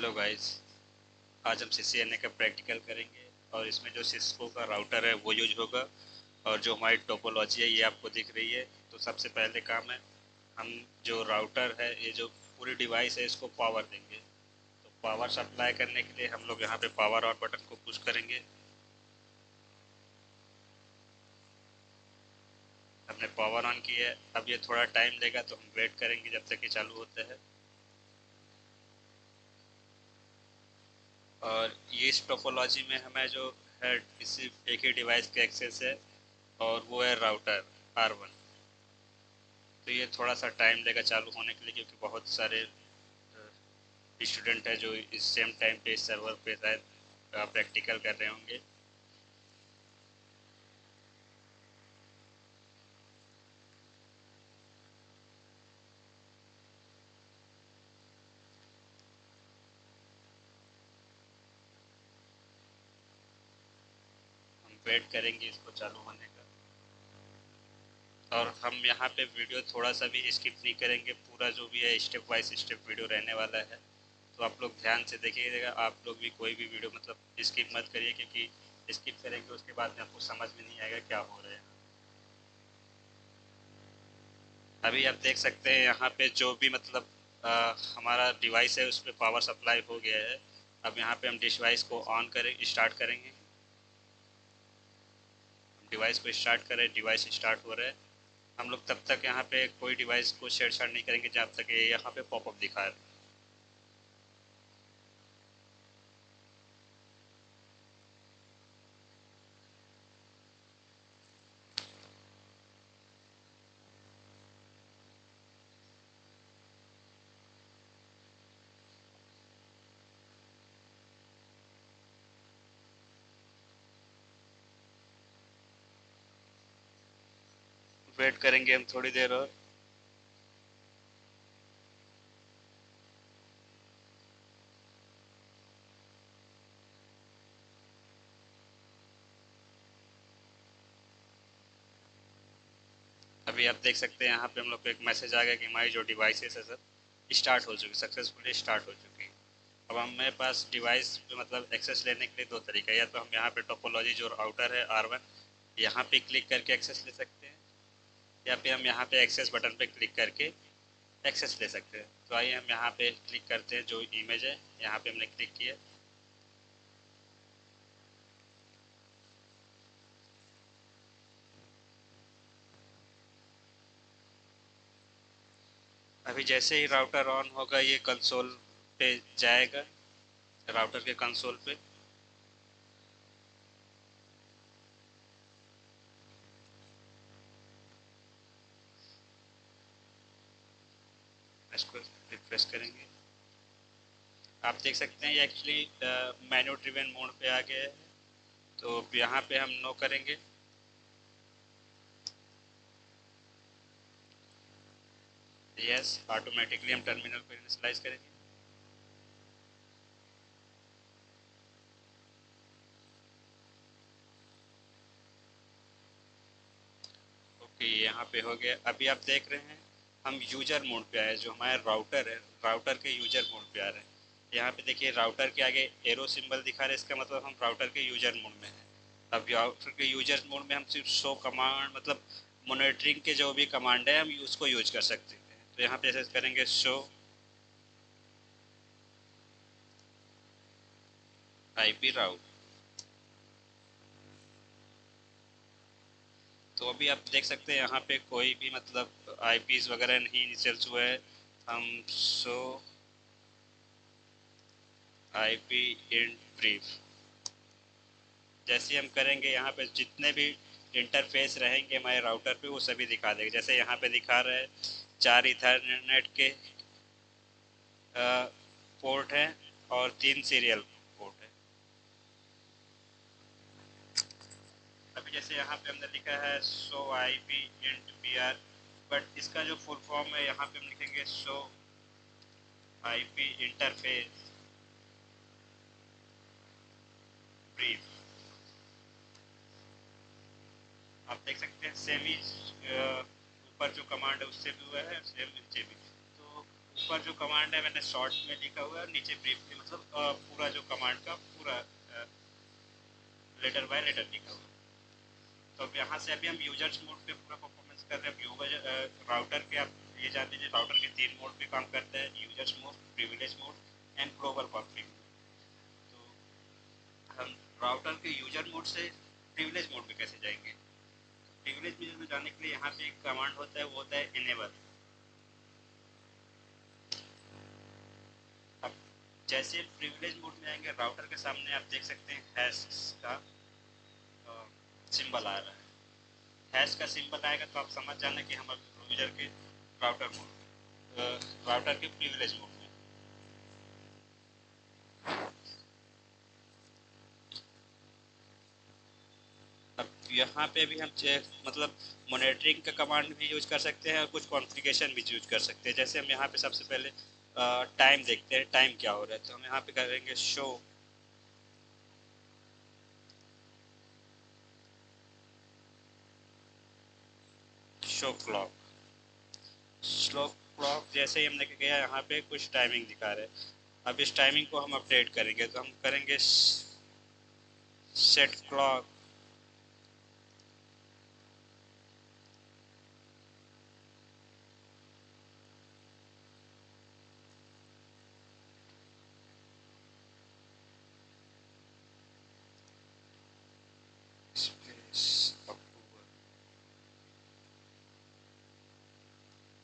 Hello guys. आज हम CCNA का प्रैक्टिकल करेंगे और इसमें जो सिस्को का राउटर है वो यूज होगा और जो हमारी टोपोलॉजी है ये आपको दिख रही है। तो सबसे पहले काम है, हम जो राउटर है ये जो पूरी डिवाइस है इसको पावर देंगे। तो पावर सप्लाई करने के लिए हम लोग यहाँ पे पावर ऑन बटन को पुश करेंगे। हमने पावर ऑन किया है। अब ये थोड़ा टाइम लेगा तो हम वेट करेंगे जब तक ये चालू होता है। और ये इस टोपोलॉजी में हमें जो है किसी एक ही डिवाइस का एक्सेस है और वो है राउटर R1। तो ये थोड़ा सा टाइम लेगा चालू होने के लिए, क्योंकि बहुत सारे स्टूडेंट हैं जो इस सेम टाइम पे इस सर्वर पे शायद प्रैक्टिकल कर रहे होंगे। हम वेट करेंगे इसको चालू होने का। और हम यहाँ पे वीडियो थोड़ा सा भी स्किप नहीं करेंगे, पूरा जो भी है स्टेप बाय स्टेप वीडियो रहने वाला है। तो आप लोग ध्यान से देखिएगा। आप लोग भी कोई भी वीडियो मतलब स्किप मत करिए, क्योंकि स्किप करेंगे उसके बाद में आपको समझ में नहीं आएगा क्या हो रहा है। अभी आप देख सकते हैं यहाँ पे जो भी मतलब हमारा डिवाइस है उसमें पावर सप्लाई हो गया है। अब यहाँ पे हम डिवाइस को ऑन करें, स्टार्ट करेंगे। हम डिवाइस को स्टार्ट करें, डिवाइस स्टार्ट हो रहा है। हम लोग तब तक यहाँ पे कोई डिवाइस को छेड़छाड़ नहीं करेंगे जब तक ये यहाँ पे पॉपअप दिखा है। वेट करेंगे हम थोड़ी देर और। अभी आप देख सकते हैं यहाँ पे हम लोग को एक मैसेज आ गया कि हमारी जो डिवाइसेस है सब स्टार्ट हो चुकी, सक्सेसफुली स्टार्ट हो चुकी। अब हमारे पास डिवाइस पे मतलब एक्सेस लेने के लिए दो तरीका है। या तो हम यहाँ पे टोपोलॉजी जो राउटर है R1 यहाँ पे क्लिक करके एक्सेस ले सकते हैं, या फिर हम यहाँ पे एक्सेस बटन पे क्लिक करके एक्सेस ले सकते हैं। तो आइए हम यहाँ पे क्लिक करते हैं, जो इमेज है यहाँ पे हमने क्लिक किया। अभी जैसे ही राउटर ऑन होगा ये कंसोल पे जाएगा, राउटर के कंसोल पे। इसको रिफ्रेश करेंगे। आप देख सकते हैं ये एक्चुअली मैन्यू ड्रिवन मोड पे आ गया है। तो यहाँ पे हम नो करेंगे। यस, ऑटोमेटिकली हम टर्मिनल पे इनिशियलाइज करेंगे। ओके, यहाँ पे हो गया। अभी आप देख रहे हैं हम यूजर मोड पे आए, जो हमारा राउटर है राउटर के यूजर मोड पे आ रहे हैं। यहाँ पे देखिए राउटर के आगे एरो सिंबल दिखा रहा है, इसका मतलब हम राउटर के यूजर मोड में हैं। अब राउटर के यूजर मोड में हम सिर्फ शो कमांड मतलब मॉनिटरिंग के जो भी कमांड है हम उसको यूज कर सकते हैं। तो यहाँ पे ऐसे करेंगे शो IP राउट। तो अभी आप देख सकते हैं यहाँ पे कोई भी मतलब IPs वगैरह नहीं इनिशियल हुआ है। हम शो IP इन ब्रीफ जैसे हम करेंगे, यहाँ पे जितने भी इंटरफेस रहेंगे हमारे राउटर पे वो सभी दिखा देगा। जैसे यहाँ पे दिखा रहा है 4 ईथरनेट के पोर्ट हैं और 3 सीरियल पोर्ट है। अभी जैसे यहाँ पे हमने लिखा है show IP int BR, but इसका जो फुल फॉर्म है यहाँ पे हम लिखेंगे शो IP इंटरफेस ब्रीफ। आप देख सकते हैं सेम ही ऊपर जो कमांड है उससे भी हुआ है, सेम नीचे भी। तो ऊपर जो कमांड है मैंने शॉर्ट में लिखा हुआ है और नीचे ब्रीफली मतलब पूरा जो कमांड का पूरा लेटर बाय लेटर लिखा हुआ है। तो अब यहाँ से अभी हम यूजर्स मोड पे पूरा परफॉर्मेंस कर रहे हैं। राउटर के आप ये जान लीजिए राउटर के 3 मोड पे काम करते हैं, users mode, privilege mode and global config. तो हम राउटर के यूजर मोड से प्रिविलेज मोड में कैसे जाएंगे? प्रिविलेज मोड में जाने के लिए यहाँ पे एक कमांड होता है, वो होता है इनेबल। अब जैसे प्रिविलेज मोड में आएंगे राउटर के सामने आप देख सकते हैं हैश का सिंबल आ रहा है। हैश का सिंबल आएगा तो आप समझ जाना कि हम यूजर के राउटर मोड राउटर के प्रिविलेज मोड में। अब यहाँ पे भी हम मतलब मॉनिटरिंग का कमांड भी यूज कर सकते हैं और कुछ कॉन्फ़िगरेशन भी यूज कर सकते हैं। जैसे हम यहाँ पे सबसे पहले टाइम देखते हैं, टाइम क्या हो रहा है। तो हम यहाँ पे करेंगे शो क्लॉक। स्लो क्लॉक जैसे ही हमने किया यहाँ पे कुछ टाइमिंग दिखा रहे हैं। अब इस टाइमिंग को हम अपडेट करेंगे तो हम करेंगे सेट क्लॉक।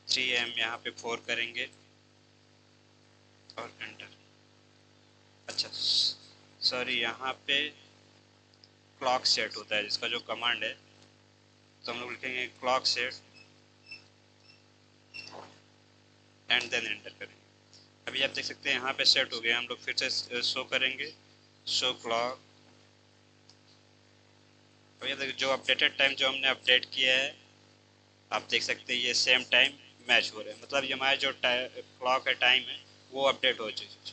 थ्री एम यहाँ पे 4 करेंगे और एंटर। अच्छा सॉरी, यहाँ पे क्लॉक सेट होता है जिसका जो कमांड है, तो हम लोग लिखेंगे clock set and then enter करेंगे। अभी आप देख सकते हैं यहाँ पे सेट हो गया। हम लोग फिर से शो करेंगे शो क्लॉक। अभी देखिए जो अपडेटेड टाइम जो हमने अपडेट किया है आप देख सकते हैं ये सेम टाइम मैच हो रहा है। मतलब ये हमारा जो क्लॉक है, टाइम है, वो अपडेट हो चुकी है।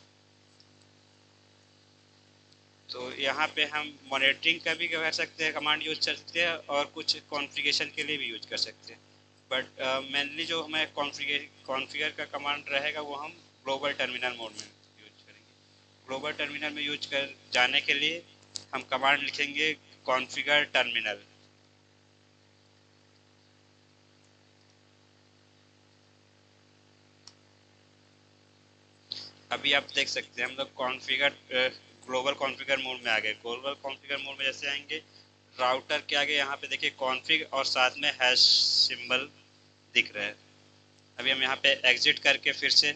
तो यहाँ पे हम मॉनिटरिंग का भी कर सकते हैं, कमांड यूज कर सकते हैं और कुछ कॉन्फ़िगरेशन के लिए भी यूज कर सकते हैं। बट मेनली जो हमें कॉन्फ़िगर का कमांड रहेगा वो हम ग्लोबल टर्मिनल मोड में यूज करेंगे। ग्लोबल टर्मिनल में यूज कर जाने के लिए हम कमांड लिखेंगे कॉन्फ़िगर टर्मिनल। अभी आप देख सकते हैं हम लोग कॉन्फ़िगर ग्लोबल कॉन्फ़िगर मोड में आ गए। ग्लोबल कॉन्फ़िगर मोड में जैसे आएंगे राउटर के आगे यहाँ पे देखिए कॉन्फ़िग और साथ में हैश सिंबल दिख रहा है। अभी हम यहाँ पे एग्जिट करके फिर से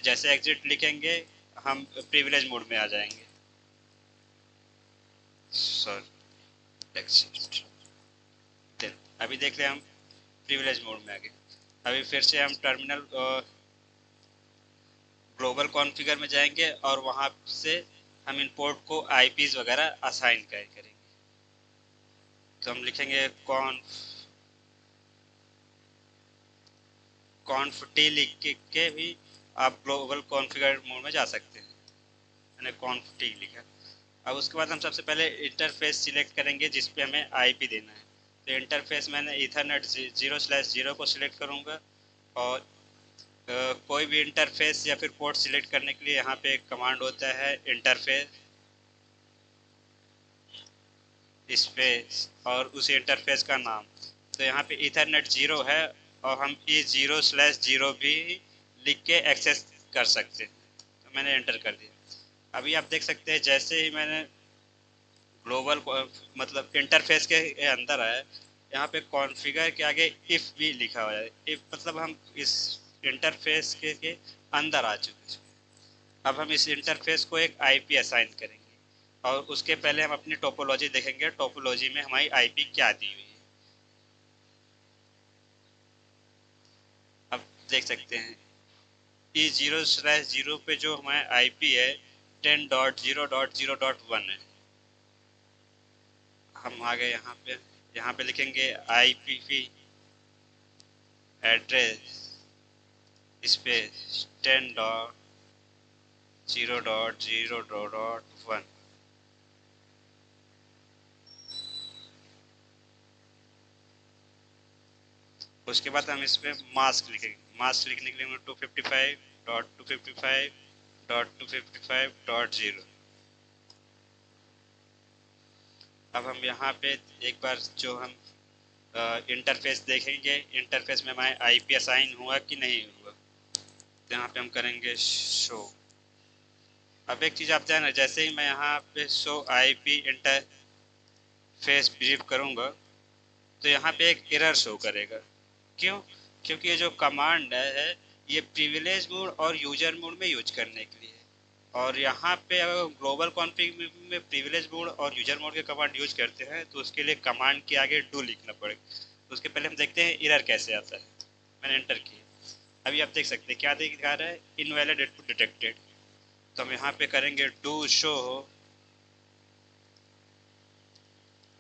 जैसे एग्जिट लिखेंगे हम प्रिविलेज मोड में आ जाएंगे। Sorry, exit. अभी देख रहे हैं हम प्रिविलेज मोड में आ गए। अभी फिर से हम टर्मिनल ग्लोबल कॉन्फ़िगर में जाएंगे और वहाँ से हम इन पोर्ट को आईपीज वगैरह असाइन करेंगे। तो हम लिखेंगे कॉन्फ टी लिख के भी आप ग्लोबल कॉन्फ़िगर मोड में जा सकते हैं। मैंने कॉन्फ टी लिखा। अब उसके बाद हम सबसे पहले इंटरफेस सिलेक्ट करेंगे जिस पे हमें आईपी देना है। तो इंटरफेस मैंने ईथरनेट 0/0 को सिलेक्ट करूँगा और कोई भी इंटरफेस या फिर पोर्ट सिलेक्ट करने के लिए यहाँ पे एक कमांड होता है इंटरफेस स्पेस और उस इंटरफेस का नाम। तो यहाँ पे ईथरनेट 0 है और हम E0/0 भी लिख के एक्सेस कर सकते हैं। तो मैंने एंटर कर दिया। अभी आप देख सकते हैं जैसे ही मैंने ग्लोबल मतलब इंटरफेस के अंदर आया, यहाँ पे कॉन्फ़िगर के आगे इफ़ भी लिखा हुआ है। इफ़ मतलब हम इस इंटरफेस के अंदर आ चुके हैं। अब हम इस इंटरफेस को एक आईपी असाइन करेंगे और उसके पहले हम अपनी टोपोलॉजी देखेंगे, टोपोलॉजी में हमारी आईपी क्या दी हुई है। अब देख सकते हैं E0/0 पे जो हमारा आईपी है 10.0.0.1 है। हम आ गए यहाँ पे लिखेंगे आईपी एड्रेस स्पेस 10.0.0.1। उसके बाद हम इस पे मास्क लिखेंगे, मास्क लिखने के लिए 255.255.255.0। अब हम यहाँ पे एक बार जो हम इंटरफेस देखेंगे, इंटरफेस में हमारे आईपी असाइन हुआ कि नहीं हुआ, तो यहाँ पे हम करेंगे शो। अब एक चीज़ आप जाना, जैसे ही मैं यहाँ पे शो आईपी इंटरफेस ब्रीफ करूँगा तो यहाँ पे एक एरर शो करेगा। क्यों? क्योंकि ये जो कमांड है ये प्रिविलेज मोड और यूजर मोड में यूज करने के लिए है, और यहाँ पे अगर ग्लोबल कॉन्फ़िग में प्रिविलेज मोड और यूजर मोड के कमांड यूज करते हैं तो उसके लिए कमांड के आगे डू लिखना पड़ेगा। तो उसके पहले हम देखते हैं एरर कैसे आता है। मैंने एंटर किया, अभी आप देख सकते हैं क्या दिखा रहा है, इनवैलिड इनपुट डिटेक्टेड। तो हम यहाँ पे करेंगे do show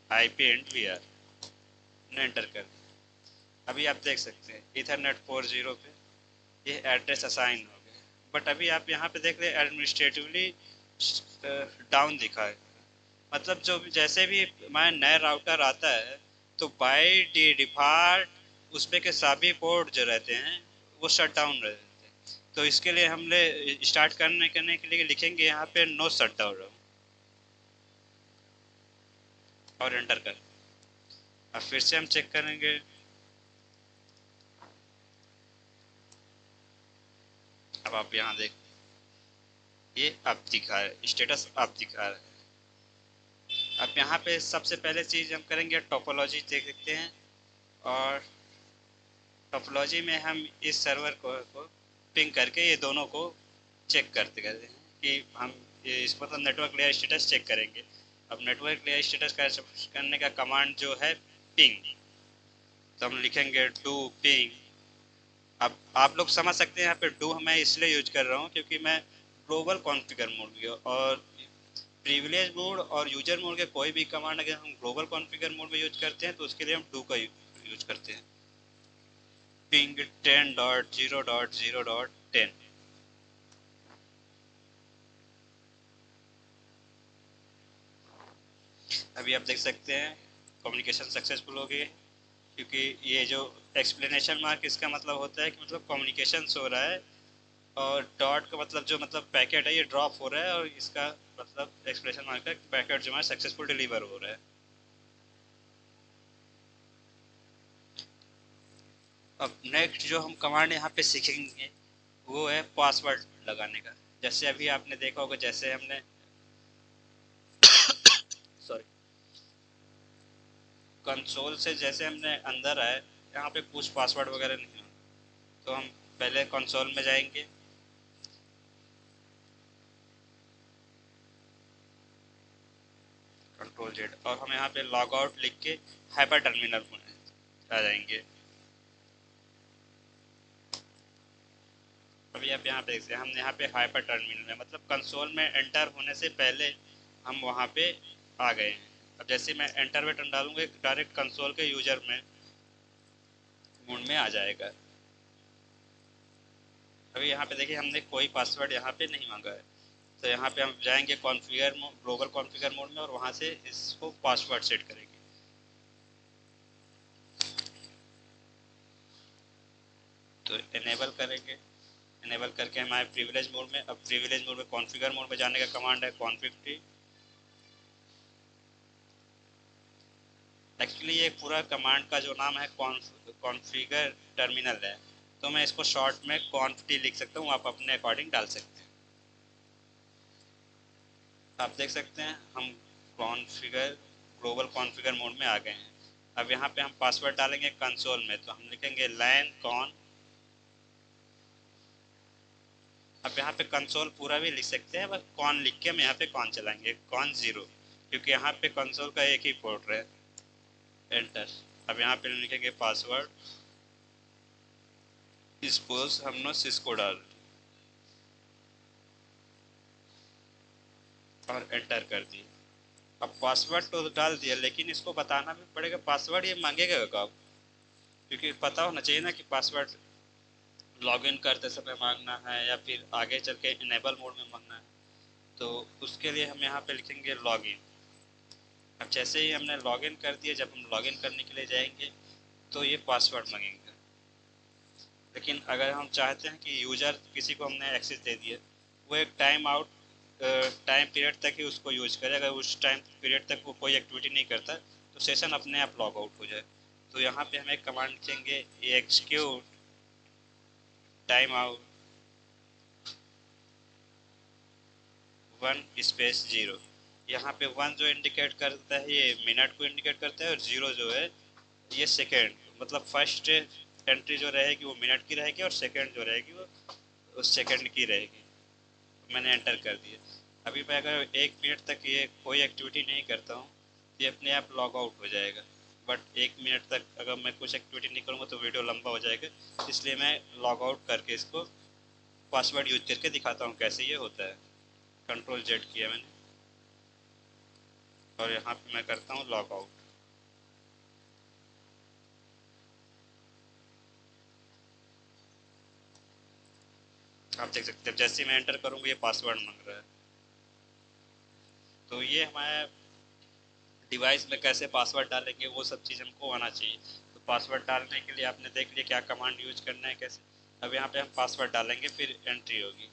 IP and VR, enter कर। अभी आप देख सकते हैं इथरनेट 4.0 पे ये एड्रेस असाइन हो गया, बट अभी आप यहाँ पे देख रहे हैं एडमिनिस्ट्रेटिवली डाउन दिखा है। मतलब जो जैसे भी हमारा नया राउटर आता है तो बाय डिफॉल्ट उसमें के सभी पोर्ट जो रहते हैं वो शट डाउन रहते हैं। तो इसके लिए हमने स्टार्ट करने के लिए लिखेंगे यहाँ पे नो शट डाउन और एंटर कर। अब फिर से हम चेक करेंगे, अब आप यहाँ देख ये अब दिखा है, स्टेटस अब दिखा है। अब यहाँ पे सबसे पहले चीज़ हम करेंगे टोपोलॉजी देख सकते हैं, और टोपोलॉजी में हम इस सर्वर को पिंग करके ये दोनों को चेक करते हैं कि हम इस मतलब नेटवर्क लेयर स्टेटस चेक करेंगे। अब नेटवर्क लेयर स्टेटस करने का कमांड जो है पिंग, तो हम लिखेंगे डू पिंग। अब आप लोग समझ सकते हैं यहाँ पे डू मैं इसलिए यूज कर रहा हूँ क्योंकि मैं ग्लोबल कॉन्फ़िगर मोड में, और प्रिविलेज मोड और यूजर मोड के कोई भी कमांड अगर हम ग्लोबल कॉन्फ़िगर मोड में यूज करते हैं तो उसके लिए हम डू का यूज करते हैं। पिंग 10.0.0.10। अभी आप देख सकते हैं कम्युनिकेशन सक्सेसफुल हो गई, क्योंकि ये जो एक्सप्लेनेशन मार्क इसका मतलब होता है कि मतलब कम्युनिकेशन हो रहा है, और डॉट का मतलब जो मतलब पैकेट है ये ड्रॉप हो रहा है, और इसका मतलब एक्सप्लेनेशन मार्क का पैकेट जो है सक्सेसफुल डिलीवर हो रहा है। अब नेक्स्ट जो हम कमांड यहाँ पे सीखेंगे वो है पासवर्ड लगाने का। जैसे अभी आपने देखा होगा, जैसे हमने सॉरी कंसोल से जैसे हमने अंदर आए, यहाँ पे कुछ पासवर्ड वगैरह नहीं है, तो हम पहले कंसोल में जाएंगे, कंट्रोल जेड, और हम यहाँ पे लॉग आउट लिख के हाइपर टर्मिनल में आ जाएंगे। अभी आप यहाँ पे देखते हैं हम यहाँ पे हाइपर टर्मिनल में, मतलब कंसोल में एंटर होने से पहले हम वहाँ पे आ गए हैं। अब जैसे मैं एंटर बटन डालूंगा डायरेक्ट कंसोल के यूजर में मोड में आ जाएगा। अभी यहाँ पे देखिए हमने कोई पासवर्ड यहाँ पे नहीं मांगा है, तो यहाँ पे हम जाएंगे कॉन्फ़िगर ग्लोबल कॉन्फ़िगर मोड में, और वहाँ से इसको पासवर्ड सेट करेंगे। तो इनेबल करेंगे, इनेबल करके हमारे प्रिविलेज मोड में, अब प्रिविलेज मोड में कॉन्फ़िगर मोड में जाने का कमांड है कॉन्फ़िग। एक्चुअली ये पूरा कमांड का जो नाम है कॉन्फ़िगर टर्मिनल है, तो मैं इसको शॉर्ट में कॉन्फ़टी लिख सकता हूँ, आप अपने अकॉर्डिंग डाल सकते हैं। आप देख सकते हैं हम कॉन्फ़िगर ग्लोबल कॉन्फ़िगर मोड में आ गए हैं। अब यहाँ पे हम पासवर्ड डालेंगे कंसोल में, तो हम लिखेंगे लैन कॉन। अब यहाँ पे कंसोल पूरा भी लिख सकते हैं, बस कॉन लिख के हम यहाँ पे कॉन चलाएंगे, कॉन 0, क्योंकि यहाँ पे कंसोल का एक ही पोर्ट है। एंटर। अब यहाँ पे लिखेंगे पासवर्ड, सपोज हमने सिस्को डाल और एंटर कर दिया। अब पासवर्ड तो डाल दिया, लेकिन इसको बताना भी पड़ेगा पासवर्ड ये मांगेगा कब, क्योंकि पता होना चाहिए ना कि पासवर्ड लॉगिन करते समय मांगना है या फिर आगे चल के इनेबल मोड में मांगना है। तो उसके लिए हम यहाँ पे लिखेंगे लॉगिन। अब जैसे ही हमने लॉगिन कर दिया, जब हम लॉगिन करने के लिए जाएंगे तो ये पासवर्ड मांगेंगे। लेकिन अगर हम चाहते हैं कि यूज़र किसी को हमने एक्सेस दे दिया, वो एक टाइम पीरियड तक ही उसको यूज करे, अगर उस टाइम पीरियड तक वो कोई एक्टिविटी नहीं करता तो सेशन अपने आप लॉग आउट हो जाए। तो यहाँ पे हमें कमांड लिखेंगे एक्सक्यूट टाइम आउट 1 स्पेस 0। यहाँ पे 1 जो इंडिकेट करता है ये मिनट को इंडिकेट करता है, और 0 जो है ये सेकेंड, मतलब फर्स्ट एंट्री जो रहेगी वो मिनट की रहेगी और सेकेंड जो रहेगी वो उस सेकेंड की रहेगी। मैंने एंटर कर दिया। अभी मैं अगर 1 मिनट तक ये कोई एक्टिविटी नहीं करता हूँ, ये अपने आप लॉग आउट हो जाएगा। बट 1 मिनट तक अगर मैं कुछ एक्टिविटी नहीं करूँगा तो वीडियो लंबा हो जाएगा, इसलिए मैं लॉग आउट करके इसको पासवर्ड यूज करके दिखाता हूँ कैसे ये होता है। Ctrl Z किया मैंने और यहाँ पे मैं करता हूँ लॉग आउट। आप देख सकते हैं जैसे मैं एंटर करूँगा ये पासवर्ड मांग रहा है। तो ये हमारे डिवाइस में कैसे पासवर्ड डालेंगे वो सब चीज़ हमको आना चाहिए। तो पासवर्ड डालने के लिए आपने देख लिया क्या कमांड यूज करना है कैसे। अब यहाँ पे हम पासवर्ड डालेंगे फिर एंट्री होगी।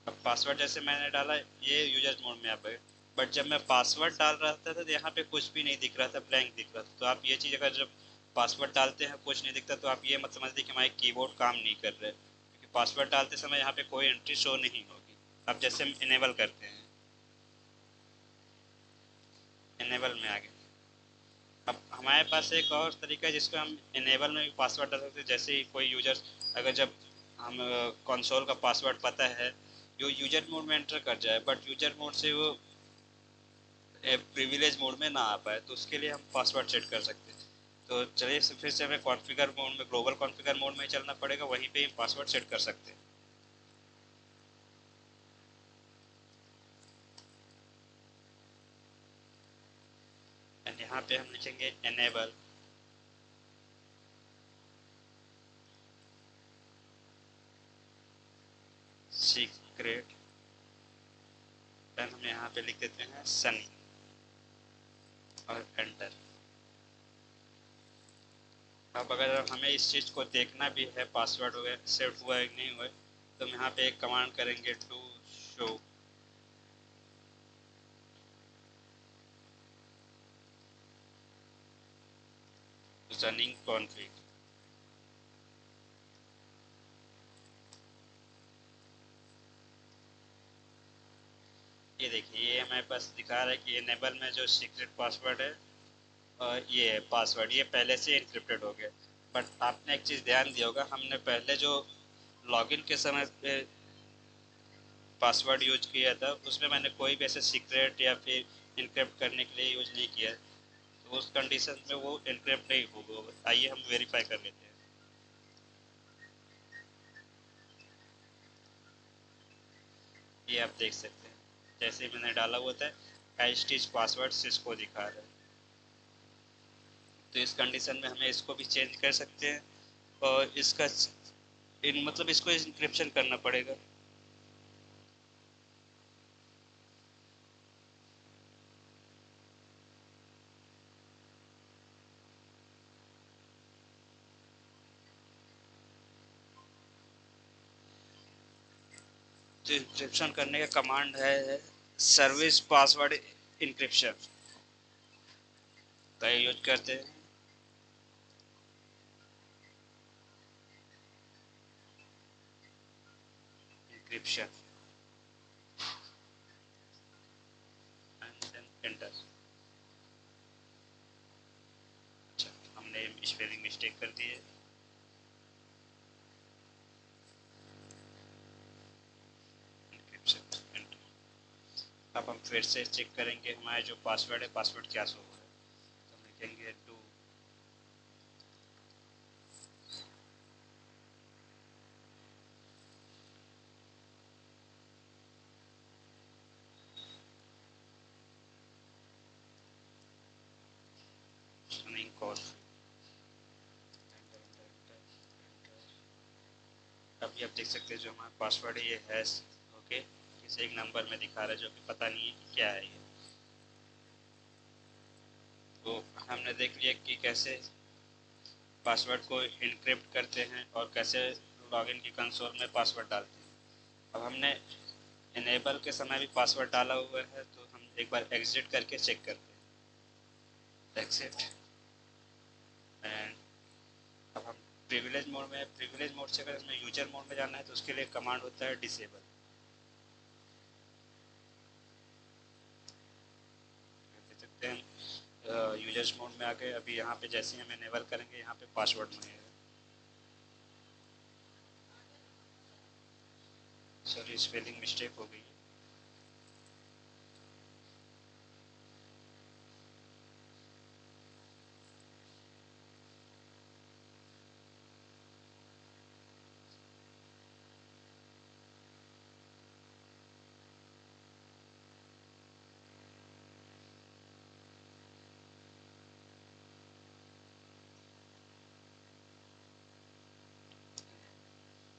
अब पासवर्ड जैसे मैंने डाला ये यूजर मोड में आ गए, बट जब मैं पासवर्ड डाल रहा था तो यहाँ पे कुछ भी नहीं दिख रहा था, ब्लैंक दिख रहा था। तो आप ये चीज़ अगर जब पासवर्ड डालते हैं कुछ नहीं दिखता तो आप ये मत समझ लीजिए कि हमारे कीबोर्ड काम नहीं कर रहे, क्योंकि पासवर्ड डालते समय यहाँ पे कोई एंट्री शो नहीं होगी। अब जैसे हम इनेबल करते हैं, इनेबल में आ गए। अब हमारे पास एक और तरीका है जिसको हम इनेबल में भी पासवर्ड डाल सकते हैं। जैसे ही कोई यूजर अगर जब हम कंसोल का पासवर्ड पता है जो यूजर मोड में एंटर कर जाए बट यूजर मोड से वो प्रिविलेज मोड में ना आ पाए, तो उसके लिए हम पासवर्ड सेट कर सकते हैं। तो चलिए फिर से हमें कॉन्फ़िगर मोड में, ग्लोबल कॉन्फ़िगर मोड में चलना पड़ेगा, वहीं पे ही पासवर्ड सेट कर सकते हैं। एंड यहाँ पे हम लिखेंगे एनेबल सीक्रेट, देन हम यहाँ पे लिख देते हैं सनी और एंटर। अब अगर हमें इस चीज़ को देखना भी है पासवर्ड वगैरह सेट हुआ है कि नहीं हुआ है, तो हम यहाँ पे एक कमांड करेंगे टू शो रनिंग कॉन्फ़िग। ये देखिए ये हमारे पास दिखा रहा है कि एनेबल में जो सीक्रेट पासवर्ड है और ये है पासवर्ड, ये पहले से इंक्रिप्टेड हो गया। बट आपने एक चीज़ ध्यान दिया होगा, हमने पहले जो लॉगिन के समय पे पासवर्ड यूज किया था उसमें मैंने कोई भी ऐसे सीक्रेट या फिर इनक्रिप्ट करने के लिए यूज नहीं किया, तो उस कंडीशन में वो इनक्रिप्ट नहीं होगा। आइए हम वेरीफाई कर लेते हैं। ये आप देख सकते हैं जैसे ही मैंने डाला हुआ था हैश पासवर्ड सिस्को दिखा रहा है। तो इस कंडीशन में हमें इसको भी चेंज कर सकते हैं और इसका इन मतलब इसको इंक्रिप्शन करना पड़ेगा। तो इंक्रिप्शन करने का कमांड है सर्विस पासवर्ड इंक्रिप्शन का यूज करते हैं। Encryption and then enter. अच्छा, हमने स्पेलिंग मिस्टेक कर दी है। Encryption enter. अब हम फिर से चेक करेंगे हमारा जो पासवर्ड है पासवर्ड क्या शो हो रहा है। तो हम लिखेंगे डू रनिंग कॉल। अभी आप देख सकते हैं जो हमारा पासवर्ड है ये हैश ओके किसी एक नंबर में दिखा रहा है जो कि पता नहीं है कि क्या है ये। तो हमने देख लिया कि कैसे पासवर्ड को इनक्रिप्ट करते हैं और कैसे लॉगिन की कंसोल में पासवर्ड डालते हैं। अब हमने इनेबल के समय भी पासवर्ड डाला हुआ है, तो हम एक बार एग्जिट करके चेक करते हैं। एग्जिट एंड अब हम प्रिविलेज मोड में, प्रिविलेज मोड से अगर हमें यूजर मोड में जाना है तो उसके लिए कमांड होता है डिसेबल। देख सकते हैं यूजर्स मोड में आ गए। अभी यहाँ पे जैसे ही हम इनेबल करेंगे यहाँ पे पासवर्ड मांगेगा। सॉरी, स्पेलिंग मिस्टेक हो गई है।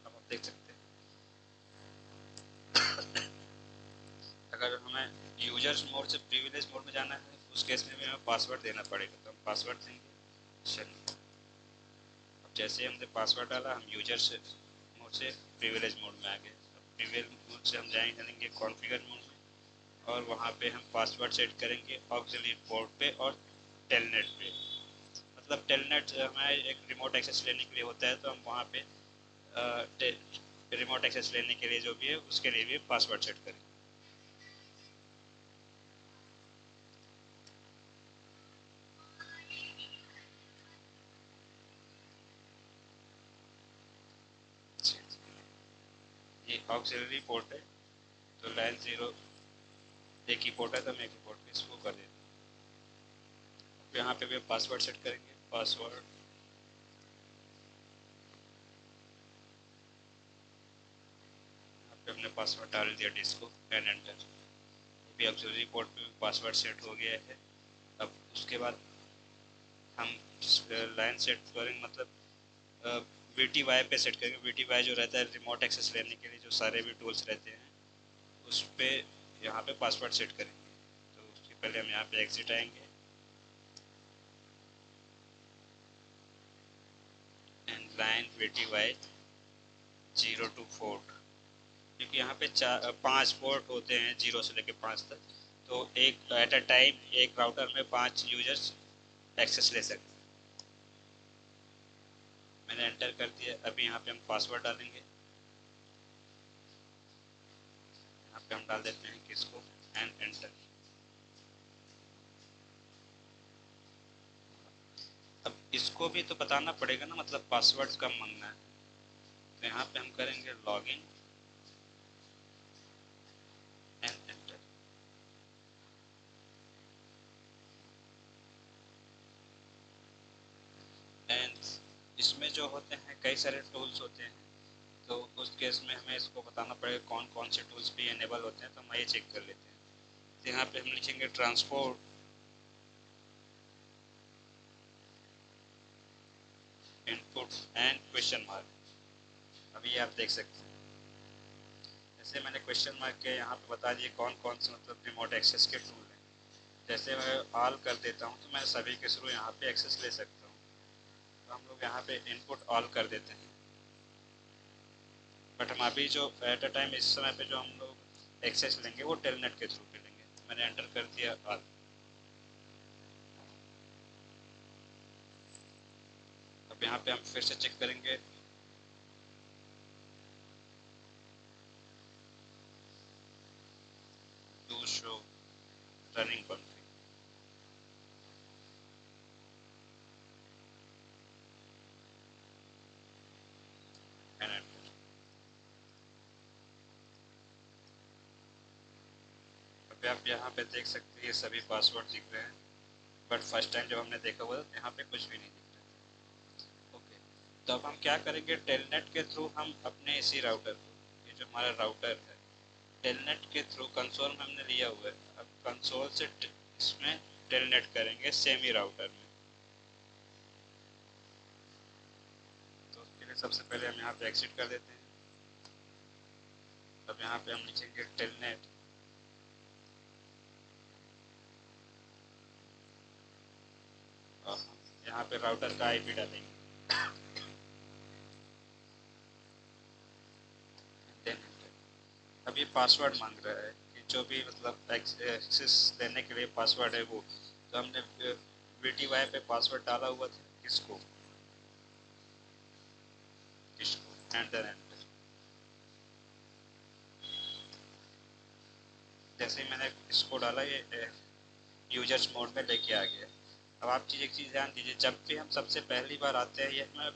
अब आप देख सकते हैं अगर हमें यूजर्स मोड से प्रिविलेज मोड में जाना है उस केस में भी हमें पासवर्ड देना पड़ेगा, तो हम पासवर्ड देंगे। चलिए, अब जैसे हमने पासवर्ड डाला हम यूजर से मोड से प्रिविलेज मोड में आ गए। प्रिविलेज मोड से हम जाएंगे कॉन्फ़िगर मोड में और वहाँ पे हम पासवर्ड सेट करेंगे ऑक्सिलरी पोर्ट पे और टेलनेट पे। मतलब टेलनेट हमें एक रिमोट एक्सेस लेने के लिए होता है, तो हम वहाँ पे रिमोट एक्सेस लेने के लिए जो भी है उसके लिए भी पासवर्ड सेट करेंगे। ये ऑक्सिलरी पोर्ट है, तो लाइन 0 एक ही पोर्ट है, तो हम एक ही पोर्ट पे इसको कर देते हैं। यहाँ पे भी पासवर्ड सेट करेंगे। पासवर्ड यहाँ पे हमने पासवर्ड डाल दिया डिस्को एंड एंटर। अभी ऑक्सिलरी पोर्ट पे पासवर्ड सेट हो गया है। अब उसके बाद हम लाइन सेट करेंगे, मतलब VTY पे सेट करेंगे। VTY जो रहता है रिमोट एक्सेस लेने के लिए जो सारे भी टूल्स रहते हैं उस पर यहाँ पे पासवर्ड सेट करेंगे। तो उसके पहले हम यहाँ पे एग्जिट आएंगे एंड लाइन VTY 0 to 4, क्योंकि यहाँ पे 5 पोर्ट होते हैं 0 से लेकर 5 तक, तो एक एट अ टाइम एक राउटर में 5 यूजर्स एक्सेस ले सकते हैं। मैंने एंटर कर दिया। अभी यहाँ पे हम पासवर्ड डालेंगे। यहाँ पे हम डाल देते हैं किसको एंड एंटर। अब इसको भी तो बताना पड़ेगा ना, मतलब पासवर्ड कब मांगना है। तो यहाँ पे हम करेंगे लॉगिन एंड एंटर। एंड इसमें जो होते हैं कई सारे टूल्स होते हैं, तो उस केस में हमें इसको बताना पड़ेगा कौन कौन से टूल्स भी इनेबल होते हैं। तो हम ये चेक कर लेते हैं। तो यहाँ पे हम लिखेंगे transport input and question mark. अभी ये आप देख सकते हैं, जैसे मैंने क्वेश्चन मार्क के यहाँ पे बता दिए कौन कौन से मतलब रिमोट एक्सेस के टूल हैं। जैसे मैं ऑल कर देता हूँ तो मैं सभी के थ्रू यहाँ पे एक्सेस ले सकता हूँ। तो हम लोग यहाँ पे इनपुट ऑल कर देते हैं। बट हम अभी जो एट अ टाइम इस समय पे जो हम लोग एक्सेस लेंगे वो टेलनेट के थ्रू पे लेंगे। तो मैंने एंटर कर दिया ऑल। अब यहाँ पे हम फिर से चेक करेंगे। Do show running config and enter. अब आप यहाँ पे देख सकते हैं ये सभी पासवर्ड दिख रहे हैं, बट फर्स्ट टाइम जब हमने देखा हुआ तो यहाँ पे कुछ भी नहीं दिख रहा था। ओके, तो अब हम क्या करेंगे, टेलनेट के थ्रू हम अपने इसी राउटर को, ये जो हमारा राउटर है टेलनेट के थ्रू कंसोल में हमने लिया हुआ है। अब कंसोल से इसमें टेलनेट करेंगे सेमी राउटर में। तो उसके लिए सबसे पहले हम यहाँ पे एग्जिट कर देते हैं। अब यहाँ पे हम लिखेंगे टेलनेट और हम यहाँ पे राउटर का IP डालेंगे। अब ये पासवर्ड मांग रहा है कि जो भी मतलब एक्सेस लेने के लिए पासवर्ड है वो, तो हमने VTY पे पासवर्ड डाला हुआ था, किसको किसको एंटर एंटर। जैसे ही मैंने इसको डाला ये यूजर्स मोड में लेके आ गया। अब आप एक चीज़ ध्यान दीजिए, जब भी हम सबसे पहली बार आते हैं ये हमें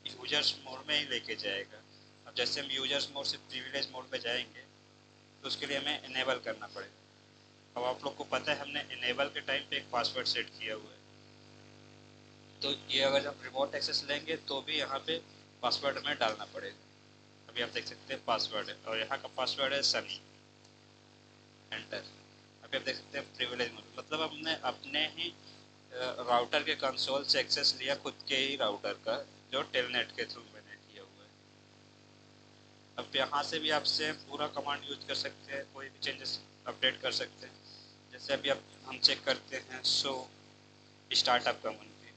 यूजर्स मोड में ही लेके जाएगा। अब जैसे हम यूजर्स मोड से प्रिविलेज मोड में जाएंगे तो उसके लिए हमें इनेबल करना पड़ेगा। अब आप लोग को पता है हमने इनेबल के टाइम पे एक पासवर्ड सेट किया हुआ है, तो ये अगर हम रिमोट एक्सेस लेंगे तो भी यहाँ पे पासवर्ड हमें डालना पड़ेगा। अभी आप देख सकते हैं पासवर्ड है और यहाँ का पासवर्ड है सनी, एंटर। अभी आप देख सकते हैं प्रिविलेज मोड, मतलब हमने अपने ही राउटर के कंसोल से एक्सेस लिया, खुद के ही राउटर का, जो टेलनेट के थ्रू मैंने किया हुआ है। अब यहाँ से भी आपसे पूरा कमांड यूज कर सकते हैं, कोई भी चेंजेस अपडेट कर सकते हैं। जैसे अभी अब हम चेक करते हैं शो स्टार्टअप कमांड पे,